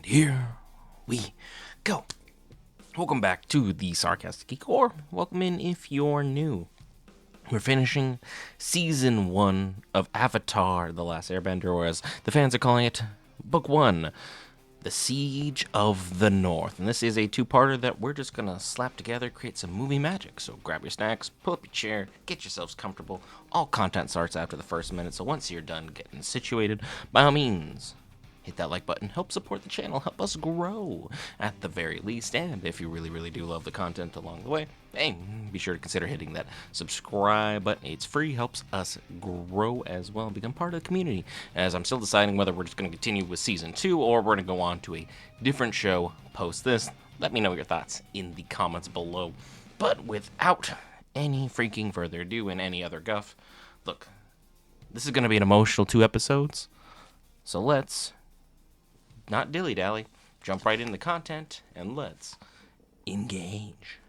Here we go. Welcome back to the Sarcastic Geek, or welcome in if you're new. We're finishing Season 1 of Avatar: The Last Airbender, or as the fans are calling it, Book 1, The Siege of the North. And this is a two-parter that we're just going to slap together, create some movie magic. So grab your snacks, pull up your chair, get yourselves comfortable. All content starts after the first minute, so once you're done getting situated, by all means, hit that like button, help support the channel, help us grow at the very least. And if you really do love the content along the way, hey, be sure to consider hitting that subscribe button. It's free, helps us grow as well, become part of the community, as I'm still deciding whether we're just going to continue with Season 2 or we're going to go on to a different show post this. Let me know your thoughts in the comments below. But without any freaking further ado and any other guff, look, this is going to be an emotional 2 episodes, so let's not dilly-dally, jump right into the content, and let's engage.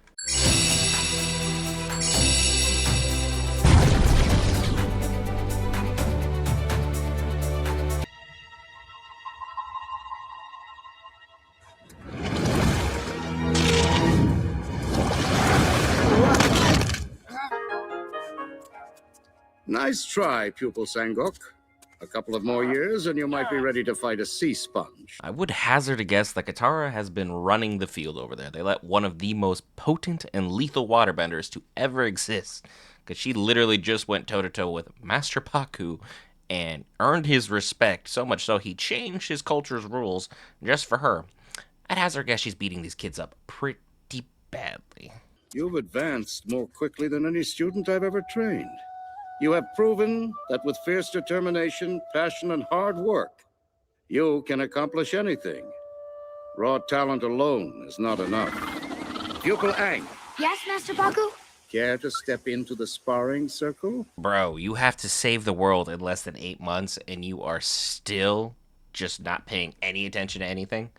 Nice try, pupil Sangok. A couple of more years and you might be ready to fight a sea sponge. I would hazard a guess that Katara has been running the field over there. They let one of the most potent and lethal waterbenders to ever exist, because she literally just went toe-to-toe with Master Paku and earned his respect, so much so he changed his culture's rules just for her. I'd hazard a guess she's beating these kids up pretty badly. You've advanced more quickly than any student I've ever trained. You have proven that with fierce determination, passion, and hard work, you can accomplish anything. Raw talent alone is not enough. Pupil Aang, Yes, Master Baku? care to step into the sparring circle? Bro, you have to save the world in less than 8 months, and you are still just not paying any attention to anything?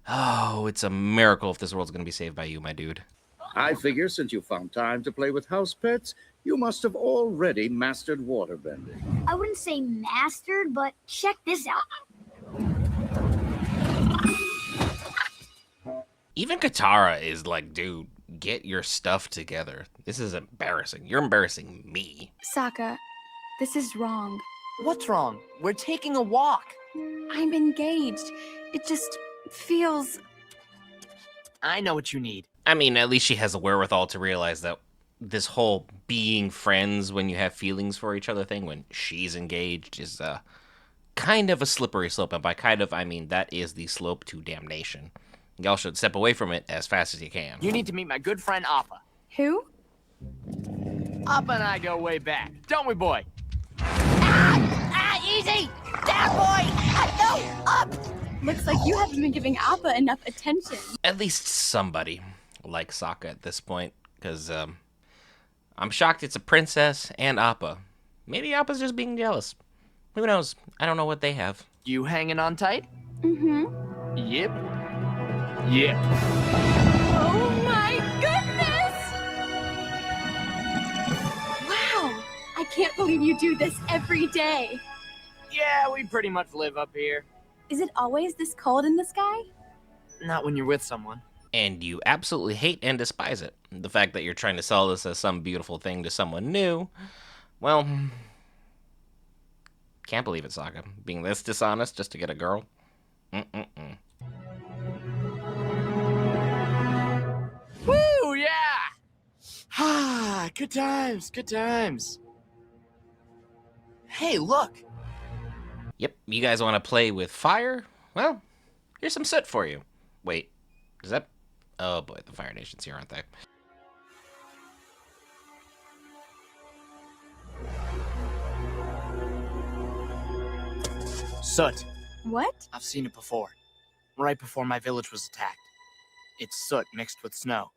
Oh, it's a miracle if this world's gonna be saved by you, my dude. I figure since you found time to play with house pets, you must have already mastered waterbending. I wouldn't say mastered, but check this out. Even Katara is like, dude, get your stuff together. This is embarrassing. You're embarrassing me. Sokka, this is wrong. What's wrong? We're taking a walk. I'm engaged. It just feels... I know what you need. I mean, at least she has the wherewithal to realize that this whole being friends when you have feelings for each other thing, when she's engaged, is kind of a slippery slope. And by kind of, I mean that is the slope to damnation. Y'all should step away from it as fast as you can. You need to meet my good friend Appa. Who? Appa and I go way back, don't we, boy? Easy! Down, boy! No! Up! Looks like you haven't been giving Appa enough attention. At least somebody like Sokka at this point, because I'm shocked it's a princess and Appa. Maybe Appa's just being jealous. Who knows? I don't know what they have. You hanging on tight? Mm-hmm. Yep. Yep. Oh my goodness! Wow! I can't believe you do this every day. Yeah, we pretty much live up here. Is it always this cold in the sky? Not when you're with someone. And you absolutely hate and despise it. The fact that you're trying to sell this as some beautiful thing to someone new, well, can't believe it, Sokka. Being this dishonest just to get a girl? Mm-mm-mm. Woo, yeah! Ah, good times, good times. Hey, look! Yep, you guys want to play with fire? Well, here's some soot for you. Wait, is that... Oh boy, the Fire Nation's here, aren't they? Soot. What? I've seen it before. Right before my village was attacked. It's soot mixed with snow.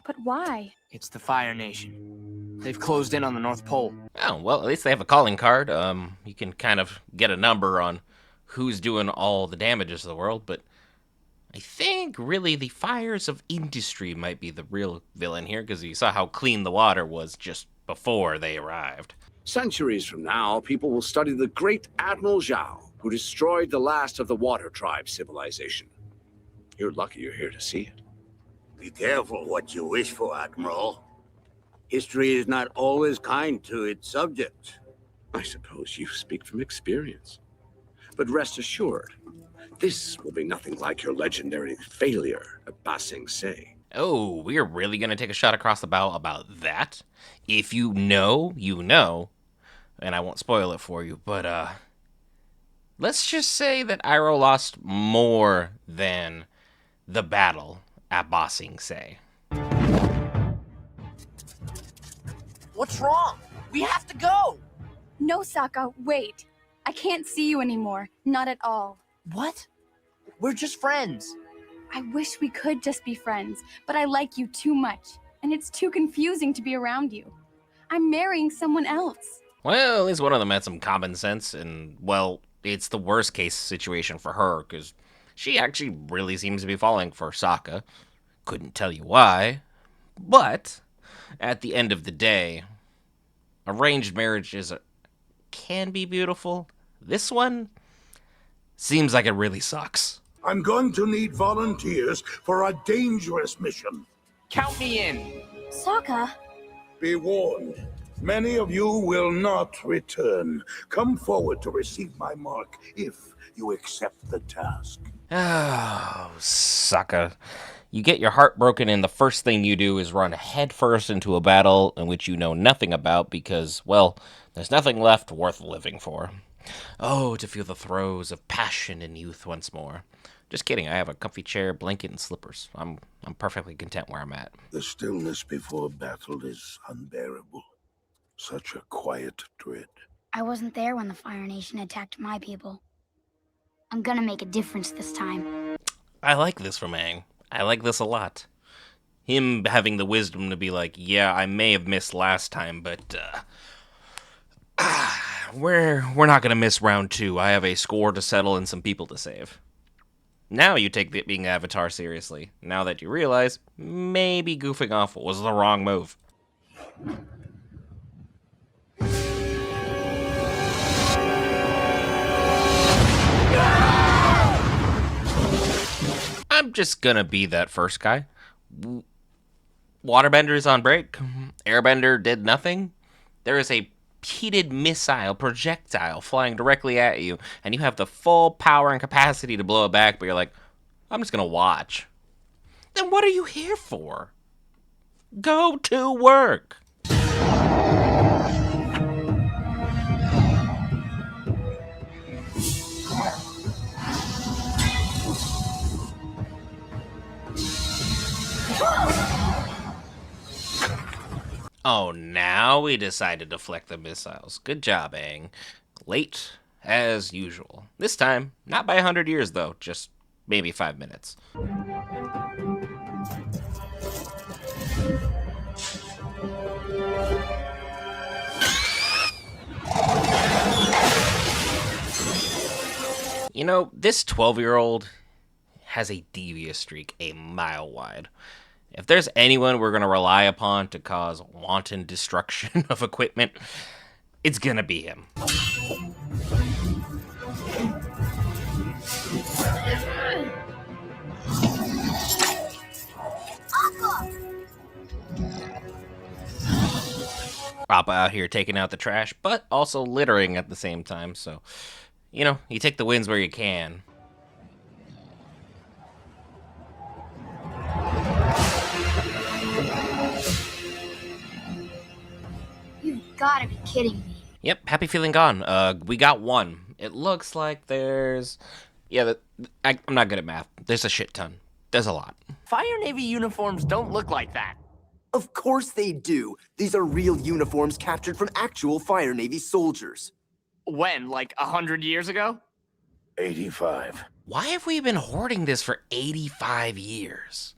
But why? It's the Fire Nation. They've closed in on the North Pole. Oh, well, at least they have a calling card. You can kind of get a number on who's doing all the damages to the world, but I think really the fires of industry might be the real villain here, because you saw how clean the water was just before they arrived. Centuries from now, people will study the great Admiral Zhao, who destroyed the last of the Water Tribe civilization. You're lucky you're here to see it. Be careful what you wish for, Admiral. History is not always kind to its subjects. I suppose you speak from experience. But rest assured, this will be nothing like your legendary failure at Ba Sing Se. Oh, we're really going to take a shot across the bow about that? If you know, you know. And I won't spoil it for you, but, let's just say that Iroh lost more than the battle at Ba Sing Se. What's wrong? We have to go! No, Sokka, wait. I can't see you anymore. Not at all. What? We're just friends. I wish we could just be friends, but I like you too much, and it's too confusing to be around you. I'm marrying someone else. Well, at least one of them had some common sense, and, well, it's the worst case situation for her, because she actually really seems to be falling for Sokka. Couldn't tell you why, but at the end of the day, arranged marriages can be beautiful. This one seems like it really sucks. I'm going to need volunteers for a dangerous mission. Count me in. Sokka, Be warned, many of you will not return. Come forward to receive my mark if you accept the task. Oh, Sokka. You get your heart broken and the first thing you do is run headfirst into a battle in which you know nothing about because, well, there's nothing left worth living for. Oh, to feel the throes of passion and youth once more. Just kidding, I have a comfy chair, blanket, and slippers. I'm perfectly content where I'm at. The stillness before battle is unbearable. Such a quiet dread. I wasn't there when the Fire Nation attacked my people. I'm gonna make a difference this time. I like this from Aang. I like this a lot. Him having the wisdom to be like, yeah, I may have missed last time, but we're not gonna miss round 2. I have a score to settle and some people to save. Now you take being Avatar seriously. Now that you realize maybe goofing off was the wrong move. I'm just gonna be that first guy. Waterbender on break. Airbender did nothing. There is a heated missile projectile flying directly at you, and you have the full power and capacity to blow it back, but you're like, I'm just gonna watch. Then what are you here for? Go to work. Oh, now we decide to deflect the missiles. Good job, Aang. Late, as usual. This time, not by 100 years, though. Just maybe 5 minutes. You know, this 12-year-old has a devious streak a mile wide. If there's anyone we're going to rely upon to cause wanton destruction of equipment, it's going to be him. Appa out here taking out the trash, but also littering at the same time, so, you know, you take the wins where you can. You've gotta be kidding me. Yep, happy feeling gone. We got one. It looks like there's... Yeah, I'm not good at math. There's a shit ton. There's a lot. Fire Navy uniforms don't look like that. Of course they do. These are real uniforms captured from actual Fire Navy soldiers. When, like 100 years ago? 85. Why have we been hoarding this for 85 years?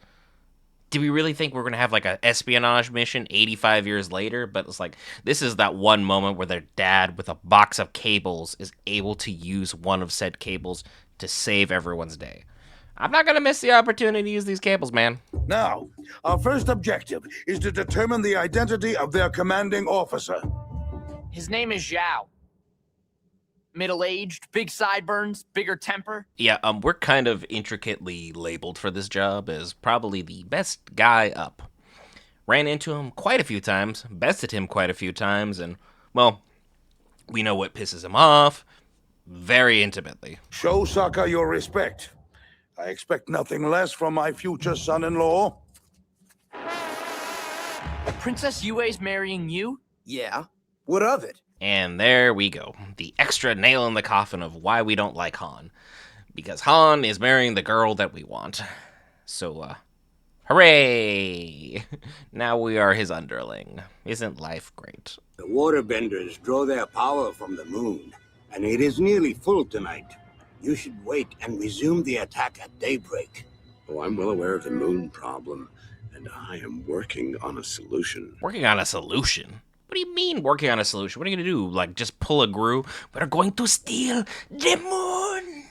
Do we really think we're going to have like an espionage mission 85 years later? But it's like, this is that one moment where their dad with a box of cables is able to use one of said cables to save everyone's day. I'm not going to miss the opportunity to use these cables, man. Now, our first objective is to determine the identity of their commanding officer. His name is Zhao. Middle-aged, big sideburns, bigger temper. Yeah, we're kind of intricately labeled for this job as probably the best guy up. Ran into him quite a few times, bested him quite a few times, and, well, we know what pisses him off very intimately. Show Sokka your respect. I expect nothing less from my future son-in-law. Princess Yue's marrying you? Yeah? What of it? And there we go. The extra nail in the coffin of why we don't like Han. Because Han is marrying the girl that we want. So, hooray! Now we are his underling. Isn't life great? The waterbenders draw their power from the moon, and it is nearly full tonight. You should wait and resume the attack at daybreak. Oh, I'm well aware of the moon problem, and I am working on a solution. Working on a solution? What do you mean working on a solution? What are you gonna do? Like, just pull a Gru? We're going to steal the moon!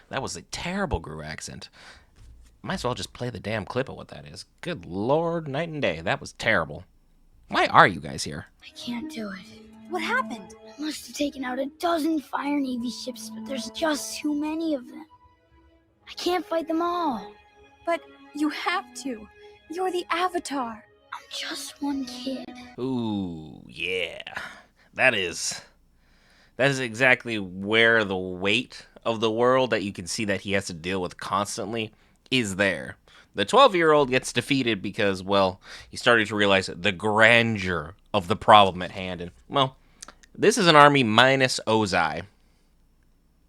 That was a terrible Gru accent. Might as well just play the damn clip of what that is. Good lord, night and day. That was terrible. Why are you guys here? I can't do it. What happened? I must have taken out a dozen Fire Navy ships, but there's just too many of them. I can't fight them all. But you have to. You're the Avatar. I'm just one kid. Ooh, yeah. That is exactly where the weight of the world that you can see that he has to deal with constantly is there. The 12-year-old gets defeated because, well, he started to realize the grandeur of the problem at hand. And, well, this is an army minus Ozai.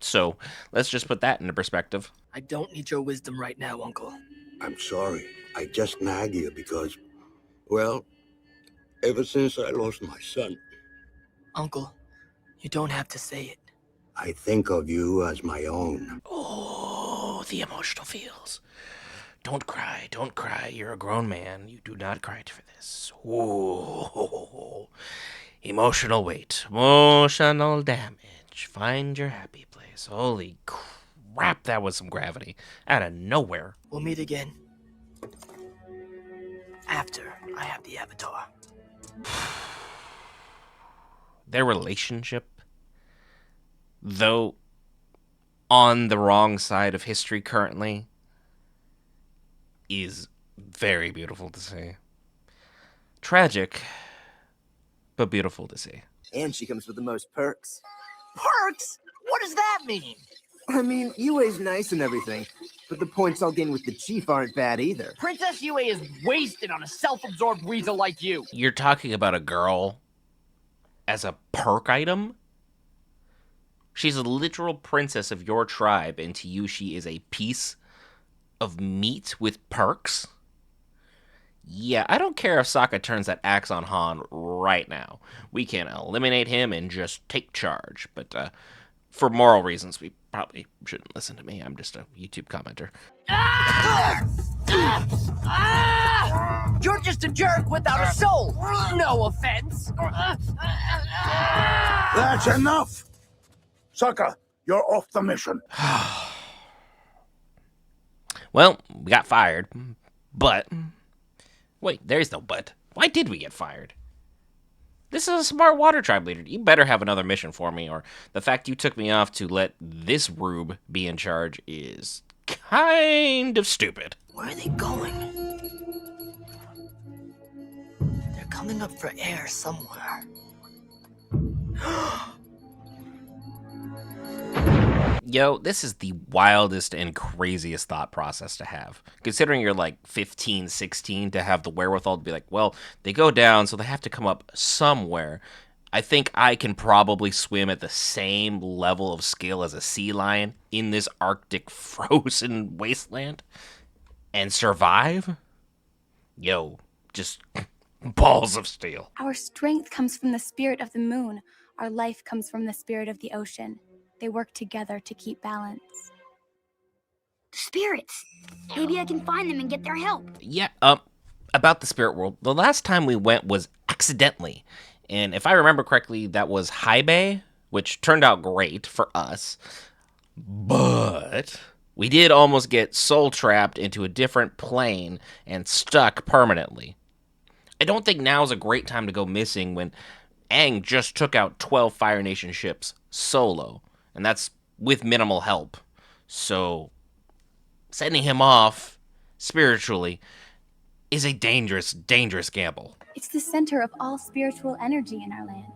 So, let's just put that into perspective. I don't need your wisdom right now, Uncle. I'm sorry. I just nag you because, well, ever since I lost my son, Uncle, you don't have to say it. I think of you as my own. Oh, the emotional feels. Don't cry, don't cry. You're a grown man. You do not cry for this. Ooh, emotional weight, emotional damage. Find your happy place. Holy crap, that was some gravity out of nowhere. We'll meet again. After I have the Avatar. Their relationship, though on the wrong side of history currently, is very beautiful to see. Tragic, but beautiful to see. And she comes with the most perks. Perks? What does that mean? I mean, Yue's nice and everything, but the points I'll gain with the chief aren't bad either. Princess Yue is wasted on a self-absorbed weasel like you. You're talking about a girl as a perk item? She's a literal princess of your tribe, and to you she is a piece of meat with perks? Yeah, I don't care if Sokka turns that axe on Han right now. We can eliminate him and just take charge. But for moral reasons, we probably shouldn't listen to me. I'm just a YouTube commenter. You're just a jerk without a soul. No offense. That's enough! Sokka, you're off the mission. Well, we got fired, but... Wait, there's no but. Why did we get fired? This is a smart water tribe leader. You better have another mission for me, or the fact you took me off to let this rube be in charge is kind of stupid. Where are they going? They're coming up for air somewhere. Yo, this is the wildest and craziest thought process to have. Considering you're like 15, 16, to have the wherewithal to be like, well, they go down, so they have to come up somewhere. I think I can probably swim at the same level of skill as a sea lion in this Arctic frozen wasteland and survive. Yo, just balls of steel. Our strength comes from the spirit of the moon. Our life comes from the spirit of the ocean. They work together to keep balance. The spirits. Maybe I can find them and get their help. Yeah, about the spirit world, the last time we went was accidentally. And if I remember correctly, that was High Bay, which turned out great for us. But we did almost get soul trapped into a different plane and stuck permanently. I don't think now is a great time to go missing when Aang just took out 12 Fire Nation ships solo, and that's with minimal help. So sending him off spiritually is a dangerous, dangerous gamble. It's the center of all spiritual energy in our land.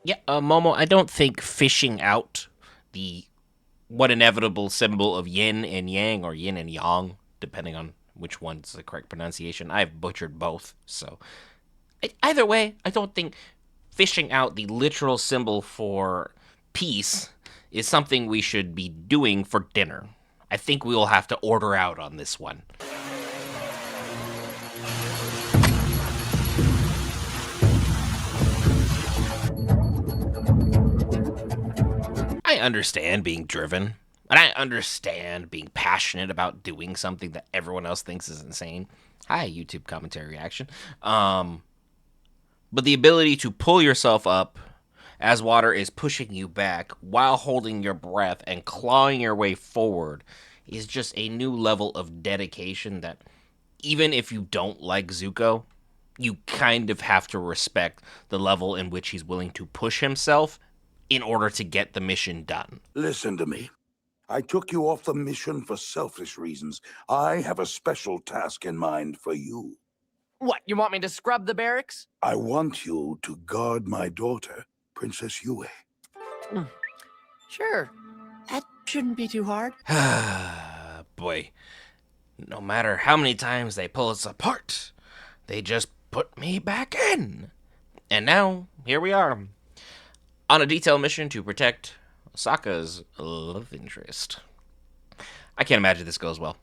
Yeah, Momo, I don't think fishing out the what inevitable symbol of yin and yang, or yin and yang, depending on which one's the correct pronunciation. I've butchered both, so either way, I don't think fishing out the literal symbol for peace is something we should be doing for dinner. I think we will have to order out on this one. I understand being driven, and I understand being passionate about doing something that everyone else thinks is insane. Hi, YouTube commentary reaction. But the ability to pull yourself up as water is pushing you back while holding your breath and clawing your way forward is just a new level of dedication that, even if you don't like Zuko, you kind of have to respect the level in which he's willing to push himself in order to get the mission done. Listen to me. I took you off the mission for selfish reasons. I have a special task in mind for you. What, you want me to scrub the barracks? I want you to guard my daughter, Princess Yue. Sure. That shouldn't be too hard. Boy, no matter how many times they pull us apart, they just put me back in. And now, here we are, on a detailed mission to protect Sokka's love interest. I can't imagine this goes well.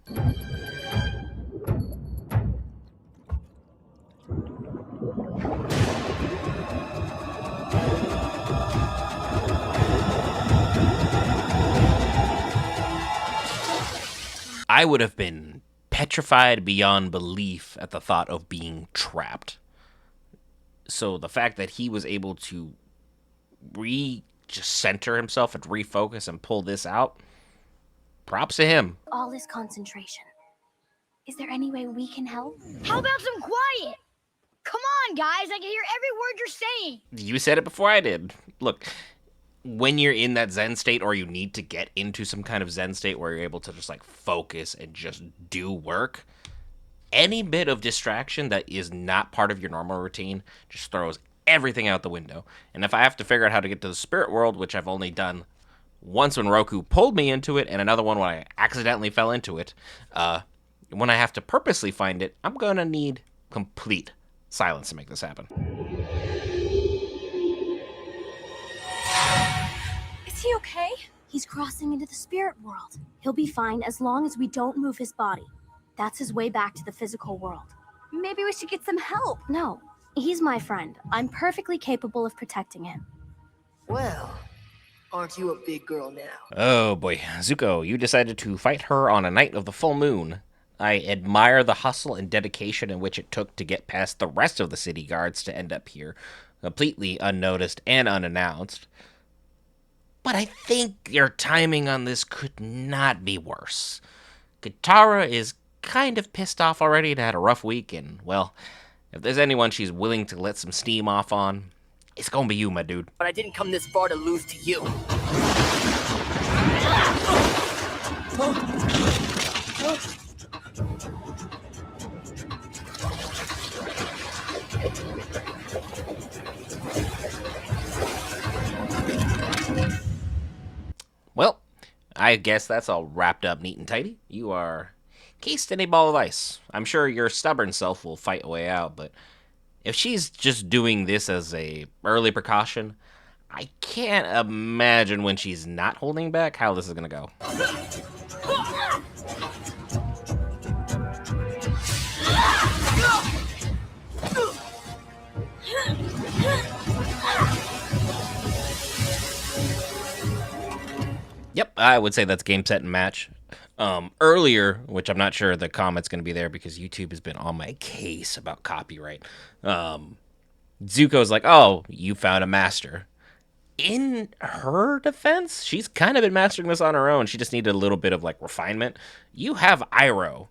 I would have been petrified beyond belief at the thought of being trapped. So the fact that he was able to just center himself and refocus and pull this out, props to him. All is concentration. Is there any way we can help? How about some quiet? Come on, guys. I can hear every word you're saying. You said it before I did. Look, when you're in that Zen state, or you need to get into some kind of Zen state where you're able to just like focus and just do work, any bit of distraction that is not part of your normal routine just throws everything out the window. And if I have to figure out how to get to the spirit world, which I've only done once when Roku pulled me into it, and another one when I accidentally fell into it, when I have to purposely find it, I'm gonna need complete silence to make this happen. Is he okay? He's crossing into the spirit world. He'll be fine as long as we don't move his body. That's his way back to the physical world. Maybe we should get some help. No, he's my friend. I'm perfectly capable of protecting him. Well, aren't you a big girl now? Oh boy, Zuko, you decided to fight her on a night of the full moon. I admire the hustle and dedication in which it took to get past the rest of the city guards to end up here, completely unnoticed and unannounced. But I think your timing on this could not be worse. Katara is kind of pissed off already and had a rough week, and, well, if there's anyone she's willing to let some steam off on, it's gonna be you, my dude. But I didn't come this far to lose to you. Well, I guess that's all wrapped up neat and tidy. You are cased in a ball of ice. I'm sure your stubborn self will fight a way out, but if she's just doing this as a early precaution, I can't imagine when she's not holding back how this is gonna go. Yep, I would say that's game, set, and match. Earlier, which I'm not sure the comment's going to be there because YouTube has been on my case about copyright. Zuko's like, oh, you found a master. in her defense, she's kind of been mastering this on her own. She just needed a little bit of like refinement. You have Iroh.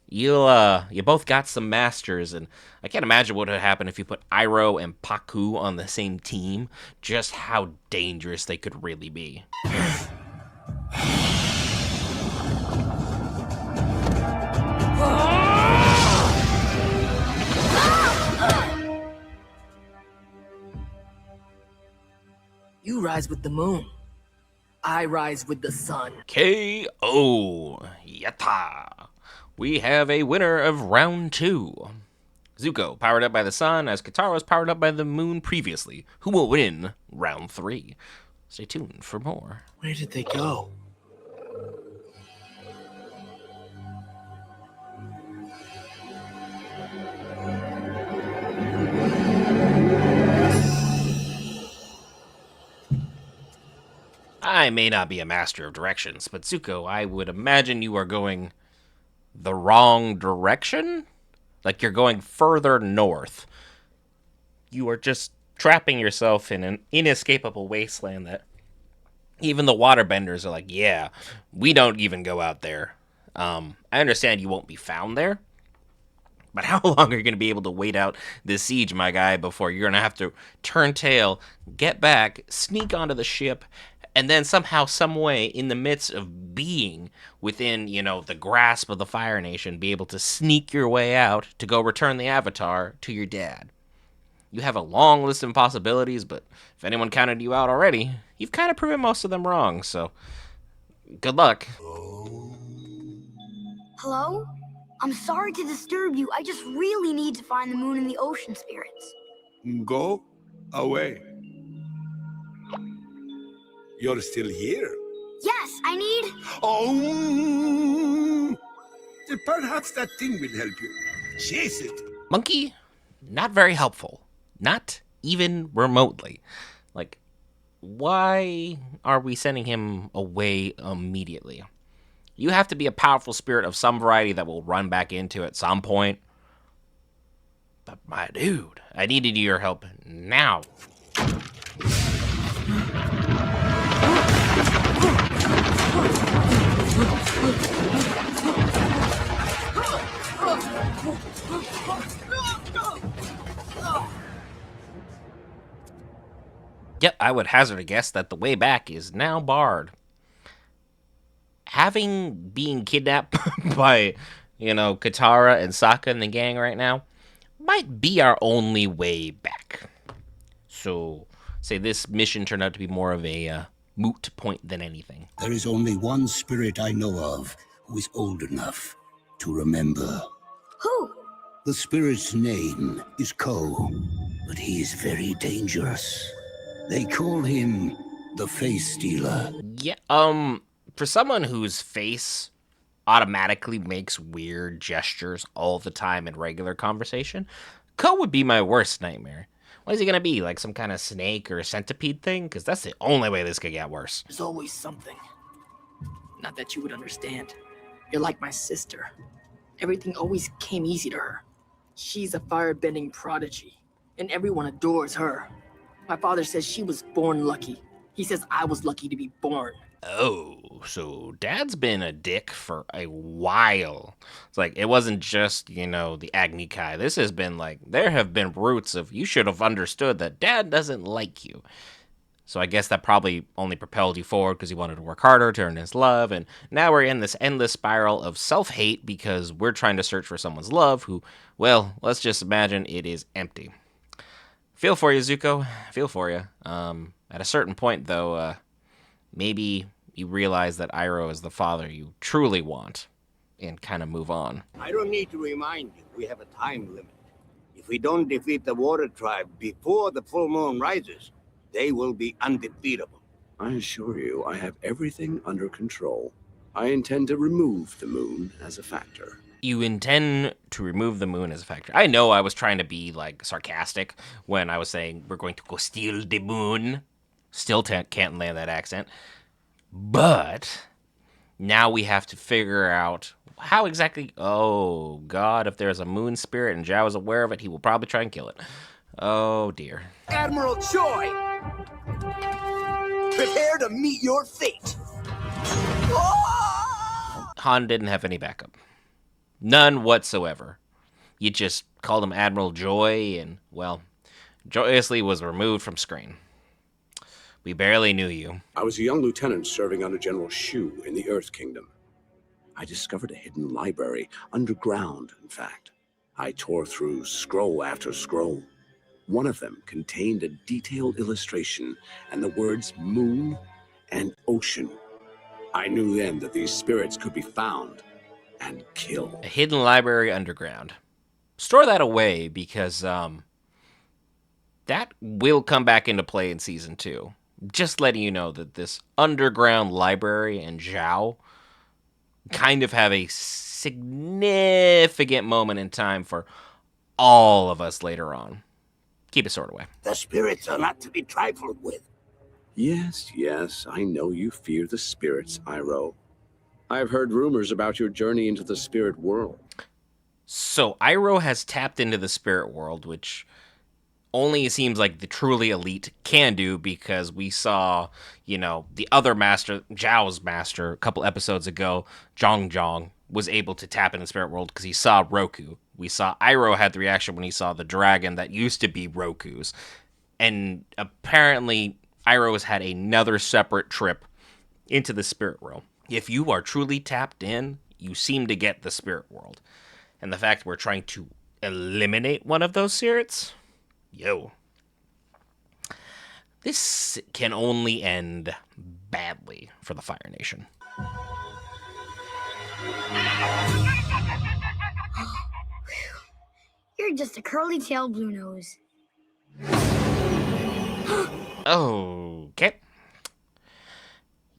You both got some masters, and I can't imagine what would happen if you put Iroh and Paku on the same team. Just how dangerous they could really be. You rise with the moon. I rise with the sun. K.O. Yatta. We have a winner of round 2. Zuko, powered up by the sun, as Katara was powered up by the moon previously. Who will win round 3? Stay tuned for more. Where did they go? I may not be a master of directions, but Zuko, I would imagine you are going the wrong direction? Like you're going further north. You are just trapping yourself in an inescapable wasteland that even the waterbenders are like, yeah, we don't even go out there. I understand you won't be found there, but how long are you going to be able to wait out this siege, my guy, before you're going to have to turn tail, get back, sneak onto the ship, and then somehow, some way, in the midst of being within, you know, the grasp of the Fire Nation, be able to sneak your way out to go return the Avatar to your dad? You have a long list of possibilities, but if anyone counted you out already, you've kind of proven most of them wrong, so good luck. Hello? I'm sorry to disturb you. I just really need to find the moon and the ocean spirits. Go away. You're still here? Yes, I need... Oh! Perhaps that thing will help you. Chase it. Monkey, not very helpful. Not even remotely. Like, why are we sending him away immediately? You have to be a powerful spirit of some variety that will run back into at some point. But my dude, I needed your help now. Yep, I would hazard a guess that the way back is now barred. Being kidnapped by, you know, Katara and Sokka and the gang right now might be our only way back. So, say this mission turned out to be more of a moot point than anything. There is only one spirit I know of who is old enough to remember. Who? The spirit's name is Ko, but he is very dangerous. They call him the Face Stealer. Yeah, for someone whose face automatically makes weird gestures all the time in regular conversation, Ko would be my worst nightmare. What is he gonna be, like some kind of snake or a centipede thing? Because that's the only way this could get worse. There's always something. Not that you would understand. You're like my sister. Everything always came easy to her. She's a firebending prodigy, and everyone adores her. My father says she was born lucky. He says I was lucky to be born. Oh, so Dad's been a dick for a while. It's like, it wasn't just, you know, the Agni Kai. This has been like, there have been roots of, you should have understood that Dad doesn't like you. So I guess that probably only propelled you forward because you wanted to work harder to earn his love. And now we're in this endless spiral of self-hate because we're trying to search for someone's love who, well, let's just imagine it is empty. Feel for you, Zuko. Feel for you. At a certain point, though, maybe you realize that Iroh is the father you truly want and kind of move on. I don't need to remind you, we have a time limit. If we don't defeat the Water Tribe before the full moon rises, they will be undefeatable. I assure you, I have everything under control. I intend to remove the moon as a factor. You intend to remove the moon as a factor. I know I was trying to be, like, sarcastic when I was saying we're going to go steal the moon. Still can't land that accent. But now we have to figure out how exactly... Oh, God, if there's a moon spirit and Zhao is aware of it, he will probably try and kill it. Oh, dear. Admiral Choi! Prepare to meet your fate. Han didn't have any backup. None whatsoever. You just called him Admiral Joy and, well, joyously was removed from screen. We barely knew you. I was a young lieutenant serving under General Shu in the Earth Kingdom. I discovered a hidden library, underground, in fact. I tore through scroll after scroll. One of them contained a detailed illustration and the words moon and ocean. I knew then that these spirits could be found and killed. A hidden library underground. Store that away because that will come back into play in Season 2. Just letting you know that this underground library and Zhao kind of have a significant moment in time for all of us later on. Keep it stored away. The spirits are not to be trifled with. Yes, I know you fear the spirits, Iroh. I've heard rumors about your journey into the spirit world. So Iroh has tapped into the spirit world, which only seems like the truly elite can do, because we saw, the other master, Zhao's master, a couple episodes ago, Zhong, was able to tap into the spirit world because he saw Roku. We saw Iroh had the reaction when he saw the dragon that used to be Roku's. And apparently Iroh has had another separate trip into the spirit world. If you are truly tapped in, you seem to get the spirit world. And the fact we're trying to eliminate one of those spirits, this can only end badly for the Fire Nation. You're just a curly-tailed blue nose. Okay.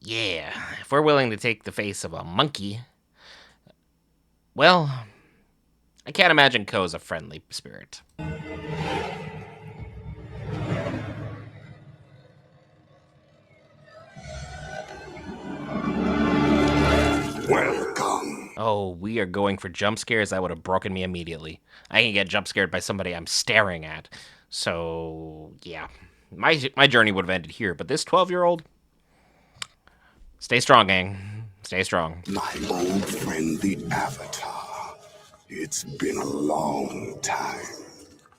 Yeah, if we're willing to take the face of a monkey, well, I can't imagine Ko's a friendly spirit. Welcome. Oh, we are going for jump scares. That would have broken me immediately. I can get jump scared by somebody I'm staring at. So, yeah. My journey would have ended here, but this 12-year-old, stay strong, gang. Stay strong. My old friend, the Avatar. It's been a long time.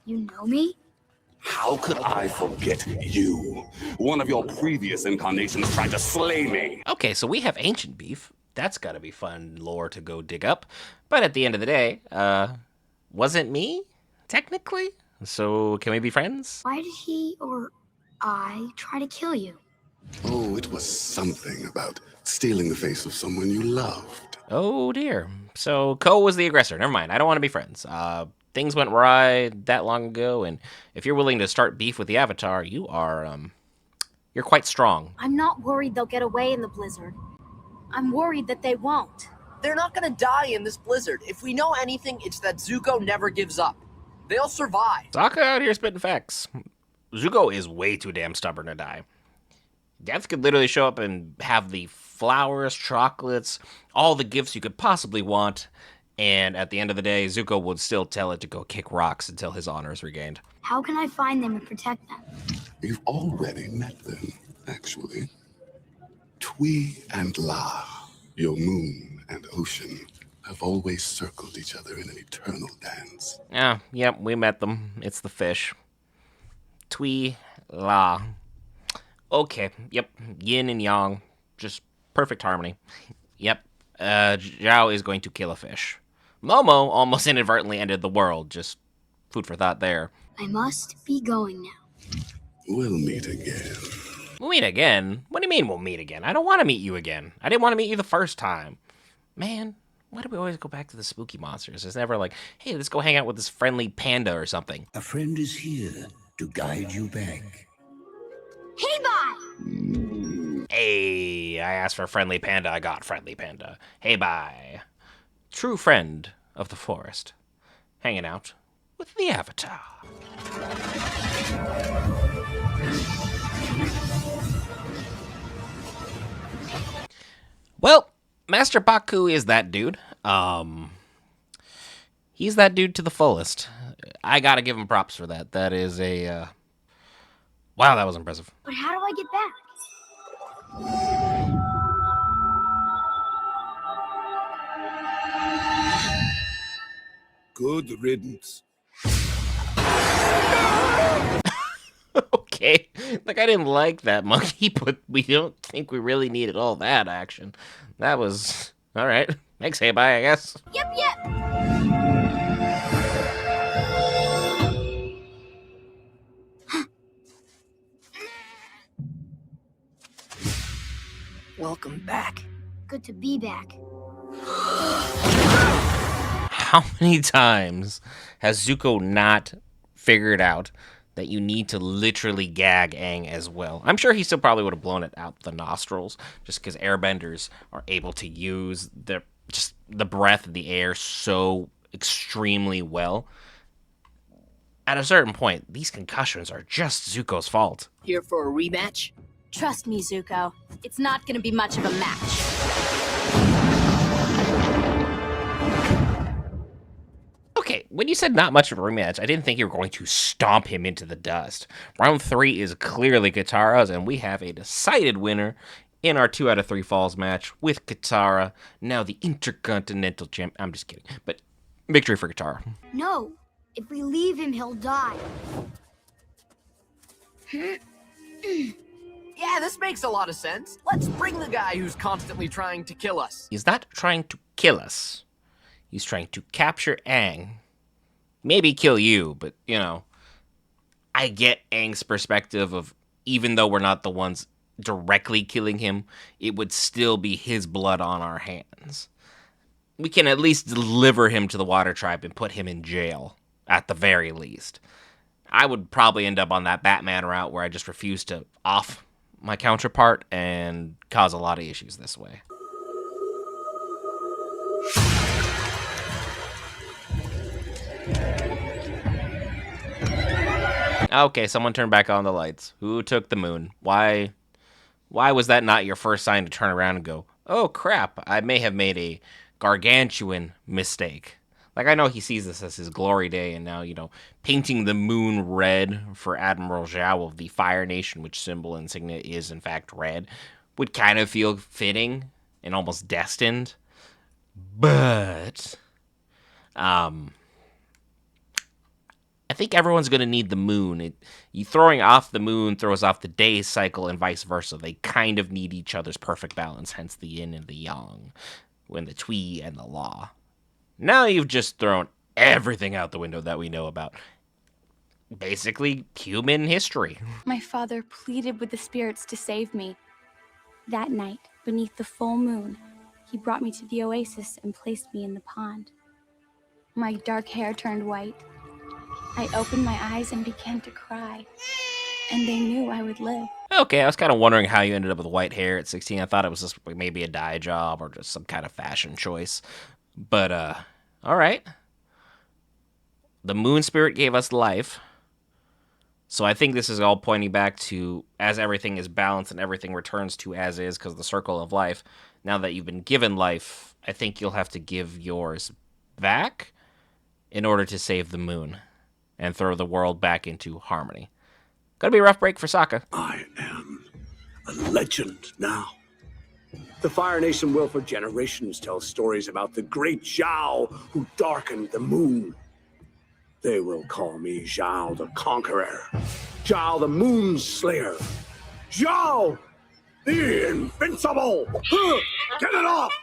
You know me? How could I forget you? One of your previous incarnations tried to slay me. Okay, so we have ancient beef. That's gotta be fun lore to go dig up. But at the end of the day, wasn't me, technically? So can we be friends? Why did he or I try to kill you? Oh, it was something about stealing the face of someone you loved. Oh dear. So Ko was the aggressor. Never mind. I don't want to be friends. Things went awry that long ago, and if you're willing to start beef with the Avatar, you're quite strong. I'm not worried they'll get away in the blizzard. I'm worried that they won't. They're not gonna die in this blizzard. If we know anything, it's that Zuko never gives up. They'll survive. Sokka out here spitting facts. Zuko is way too damn stubborn to die. Death could literally show up and have the flowers, chocolates, all the gifts you could possibly want, and at the end of the day, Zuko would still tell it to go kick rocks until his honor is regained. How can I find them and protect them? You've already met them, actually. Tui and La, your moon and ocean, have always circled each other in an eternal dance. Yep, we met them. It's the fish. Tui, La. Okay, yep, yin and yang. Just perfect harmony. Yep, Zhao is going to kill a fish. Momo almost inadvertently ended the world. Just food for thought there. I must be going now. We'll meet again. We'll meet again? What do you mean we'll meet again? I don't want to meet you again. I didn't want to meet you the first time. Man, why do we always go back to the spooky monsters? It's never like, hey, let's go hang out with this friendly panda or something. A friend is here to guide you back. Hey, bye! Hey, I asked for a friendly panda, I got friendly panda. Hey, bye. True friend of the forest. Hanging out with the Avatar. Well, Master Baku is that dude. He's that dude to the fullest. I gotta give him props for that. That is a, wow, that was impressive. But how do I get back? Good riddance. Okay, like I didn't like that monkey, but we don't think we really needed all that action. That was all right. Thanks, hey, bye, I guess. Yep, yep. Welcome back. Good to be back. How many times has Zuko not figured out that you need to literally gag Aang as well? I'm sure he still probably would have blown it out the nostrils, just because airbenders are able to use the breath of the air so extremely well. At a certain point, these concussions are just Zuko's fault. Here for a rematch? Trust me, Zuko. It's not gonna be much of a match. Okay, when you said not much of a rematch, I didn't think you were going to stomp him into the dust. Round 3 is clearly Katara's, and we have a decided winner in our 2 out of 3 falls match with Katara, now the Intercontinental Champ. I'm just kidding, but victory for Katara. No, if we leave him, he'll die. Yeah, this makes a lot of sense. Let's bring the guy who's constantly trying to kill us. He's not trying to kill us. He's trying to capture Aang. Maybe kill you, but, I get Aang's perspective of, even though we're not the ones directly killing him, it would still be his blood on our hands. We can at least deliver him to the Water Tribe and put him in jail, at the very least. I would probably end up on that Batman route where I just refuse to off my counterpart and cause a lot of issues this way. Okay, someone turned back on the lights. Who took the moon? Why was that not your first sign to turn around and go, oh crap, I may have made a gargantuan mistake? Like, I know he sees this as his glory day, and now, painting the moon red for Admiral Zhao of the Fire Nation, which symbol insignia is in fact red, would kind of feel fitting and almost destined. But I think everyone's going to need the moon. You throwing off the moon throws off the day cycle and vice versa. They kind of need each other's perfect balance, hence the yin and the yang, when the Tui and the Law. Now you've just thrown everything out the window that we know about basically human history. My father pleaded with the spirits to save me. That night, beneath the full moon, he brought me to the oasis and placed me in the pond. My dark hair turned white. I opened my eyes and began to cry, and they knew I would live. Okay, I was kind of wondering how you ended up with white hair at 16. I thought it was just maybe a dye job or just some kind of fashion choice. But, all right. The moon spirit gave us life. So I think this is all pointing back to, as everything is balanced and everything returns to as is because of the circle of life, now that you've been given life, I think you'll have to give yours back in order to save the moon and throw the world back into harmony. Gonna be a rough break for Sokka. I am a legend now. The Fire Nation will for generations tell stories about the great Zhao who darkened the moon. They will call me Zhao the Conqueror, Zhao the Moon Slayer, Zhao the Invincible. Get it off!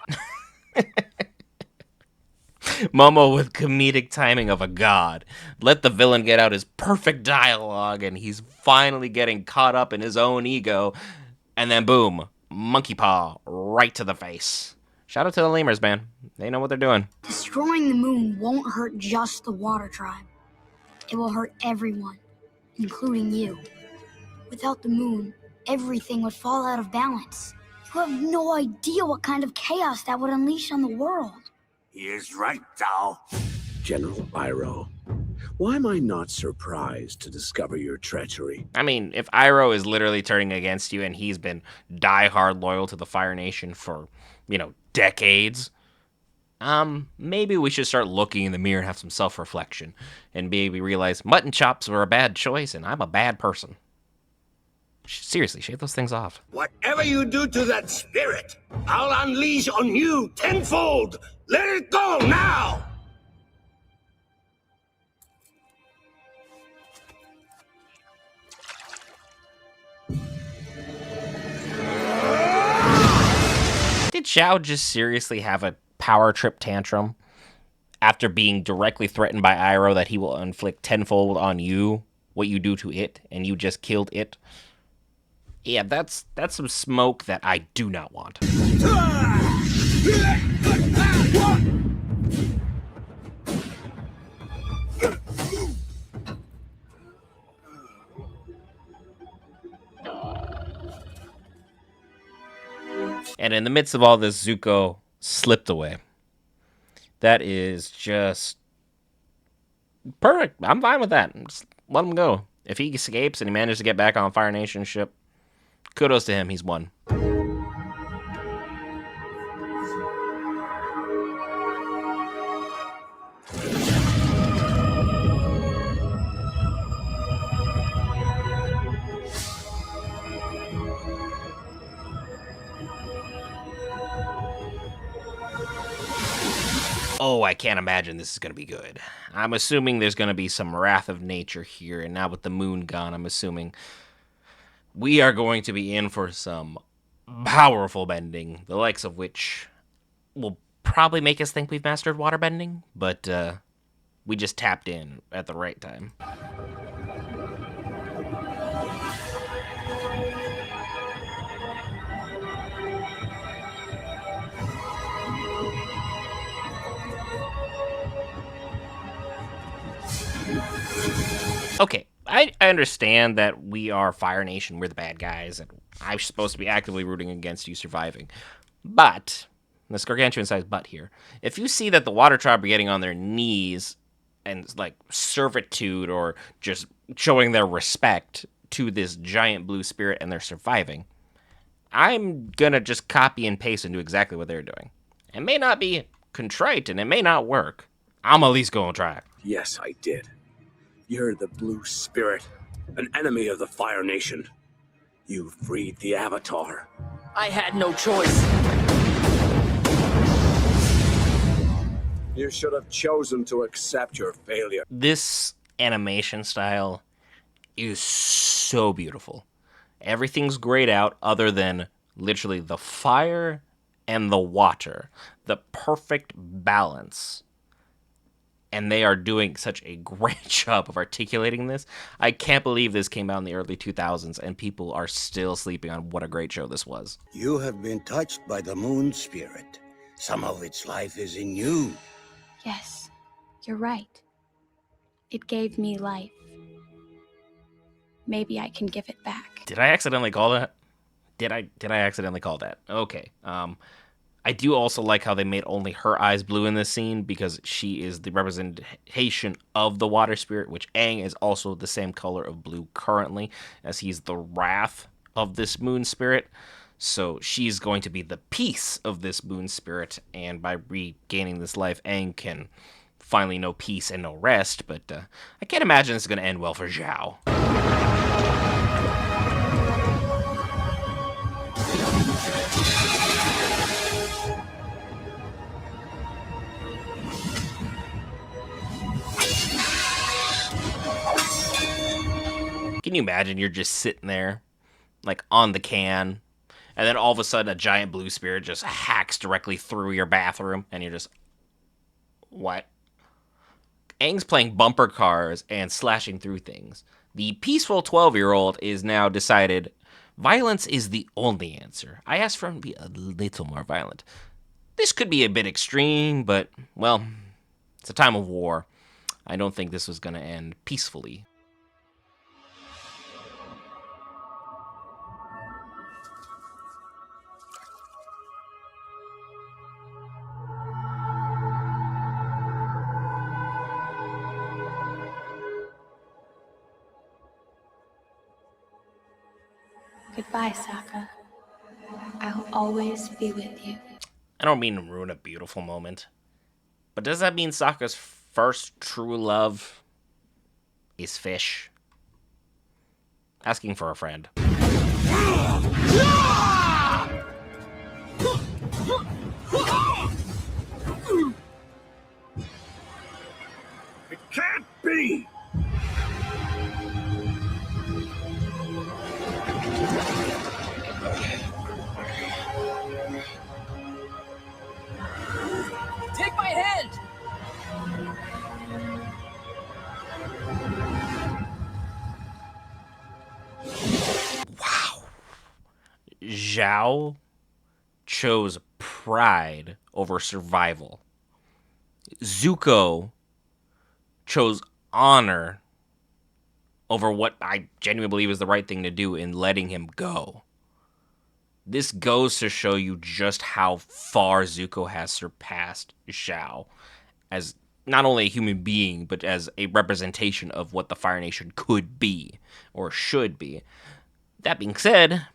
Momo with comedic timing of a god. Let the villain get out his perfect dialogue, and he's finally getting caught up in his own ego. And then boom, monkey paw right to the face. Shout out to the lemurs, man. They know what they're doing. Destroying the moon won't hurt just the Water Tribe. It will hurt everyone, including you. Without the moon, everything would fall out of balance. You have no idea what kind of chaos that would unleash on the world. He is right, Zhao. General Iroh, why am I not surprised to discover your treachery? I mean, if Iroh is literally turning against you and he's been diehard loyal to the Fire Nation for, decades, maybe we should start looking in the mirror and have some self-reflection and maybe realize mutton chops were a bad choice and I'm a bad person. Seriously, shave those things off. Whatever you do to that spirit, I'll unleash on you tenfold. Let it go now! Did Xiao just seriously have a power trip tantrum after being directly threatened by Iroh that he will inflict tenfold on you what you do to it, and you just killed it? Yeah, that's some smoke that I do not want. And in the midst of all this, Zuko slipped away. That is just perfect. I'm fine with that. Just let him go. If he escapes and he manages to get back on Fire Nation ship, kudos to him. He's won. Oh, I can't imagine this is going to be good. I'm assuming there's going to be some wrath of nature here, and now with the moon gone, I'm assuming we are going to be in for some powerful bending, the likes of which will probably make us think we've mastered water bending, but we just tapped in at the right time. Okay, I understand that we are Fire Nation, we're the bad guys, and I'm supposed to be actively rooting against you surviving. But, this gargantuan-sized butt here, if you see that the Water Tribe are getting on their knees and, like, servitude or just showing their respect to this giant blue spirit and they're surviving, I'm gonna just copy and paste and do exactly what they're doing. It may not be contrite and it may not work. I'm at least gonna try. Yes, I did. You're the blue spirit, an enemy of the Fire Nation. You freed the Avatar. I had no choice. You should have chosen to accept your failure. This animation style is so beautiful. Everything's grayed out other than literally the fire and the water. The perfect balance. And they are doing such a great job of articulating this. I can't believe this came out in the early 2000s and people are still sleeping on what a great show this was. You have been touched by the moon spirit. Some of its life is in you. Yes, you're right. It gave me life. Maybe I can give it back. Did I accidentally call that? Did I accidentally call that? Okay. I do also like how they made only her eyes blue in this scene because she is the representation of the water spirit, which Aang is also the same color of blue currently, as he's the wrath of this moon spirit. So she's going to be the peace of this moon spirit, and by regaining this life, Aang can finally know peace and know rest, but I can't imagine this is going to end well for Zhao. Can you imagine you're just sitting there, like, on the can, and then all of a sudden a giant blue spirit just hacks directly through your bathroom, and you're just, what? Aang's playing bumper cars and slashing through things. The peaceful 12-year-old is now decided violence is the only answer. I asked for him to be a little more violent. This could be a bit extreme, but, well, it's a time of war. I don't think this was going to end peacefully. Goodbye, Sokka. I'll always be with you. I don't mean to ruin a beautiful moment, but does that mean Sokka's first true love is fish? Asking for a friend. It can't be! Take my hand! Zhao chose pride over survival. Zuko chose honor over what I genuinely believe is the right thing to do in letting him go. This goes to show you just how far Zuko has surpassed Zhao as not only a human being, but as a representation of what the Fire Nation could be or should be. That being said,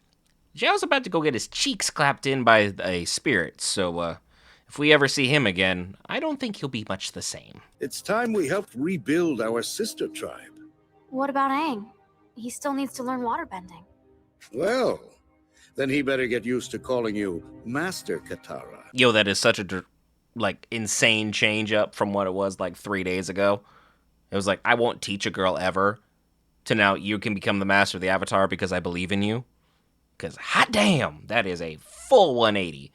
Zhao's about to go get his cheeks clapped in by a spirit, so if we ever see him again, I don't think he'll be much the same. It's time we helped rebuild our sister tribe. What about Aang? He still needs to learn waterbending. Well, then he better get used to calling you Master Katara. Yo, that is such a insane change up from what it was like 3 days ago. It was like, I won't teach a girl ever, to now you can become the master of the Avatar because I believe in you. Because hot damn, that is a full 180.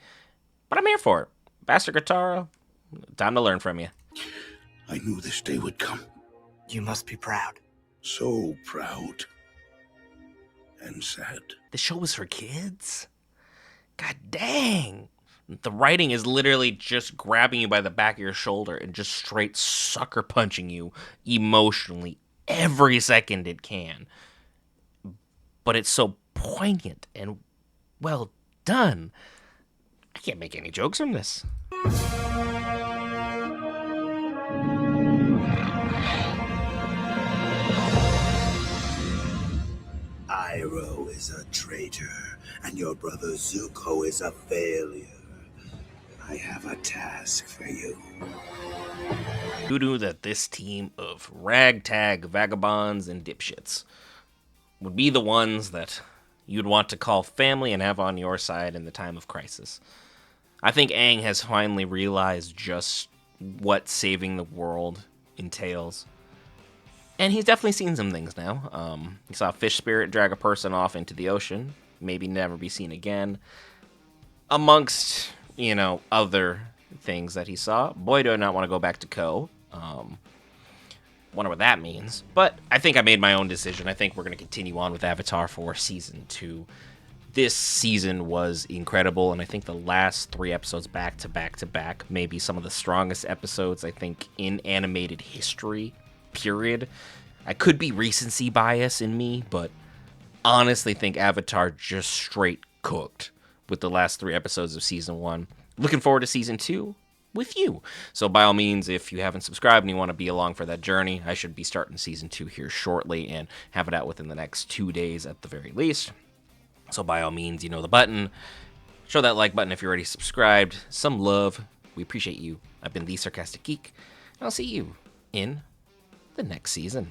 But I'm here for it. Master Katara, time to learn from you. I knew this day would come. You must be proud. So proud. And sad. The show was for kids? God dang. The writing is literally just grabbing you by the back of your shoulder and just straight sucker punching you emotionally every second it can. But it's so poignant and well done. I can't make any jokes from this. Iroh is a traitor, and your brother Zuko is a failure. I have a task for you. Who knew that this team of ragtag vagabonds and dipshits would be the ones that you'd want to call family and have on your side in the time of crisis? I think Aang has finally realized just what saving the world entails. And he's definitely seen some things now. He saw a fish spirit drag a person off into the ocean, maybe never be seen again. Amongst, other things that he saw. Boy, do I not want to go back to Ko. Wonder what that means. But I think I made my own decision. I think we're going to continue on with Avatar for Season 2. This season was incredible, and I think the last 3 episodes back to back to back may be some of the strongest episodes, I think, in animated history, period. I could be recency bias in me, but honestly think Avatar just straight cooked with the last 3 episodes of Season 1. Looking forward to Season 2 with you. So by all means, if you haven't subscribed and you want to be along for that journey, I should be starting Season 2 here shortly and have it out within the next 2 days at the very least. So by all means, you know the button. Show that like button if you're already subscribed. Some love. We appreciate you. I've been the Sarcastic Geek, and I'll see you in the next season.